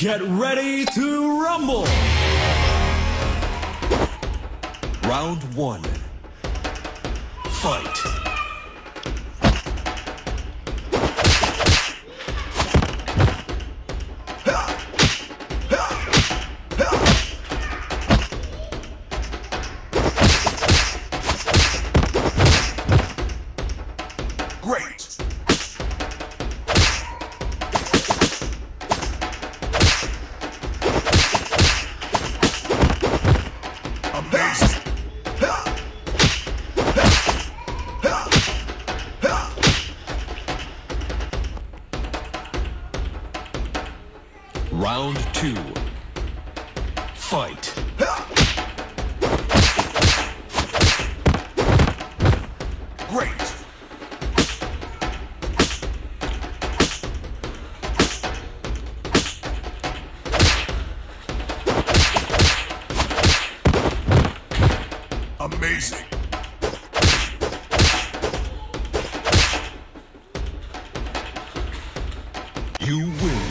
Get ready to rumble! Round one. Fight. Great! Amazing! Round two. Fight. Great! Amazing! You win.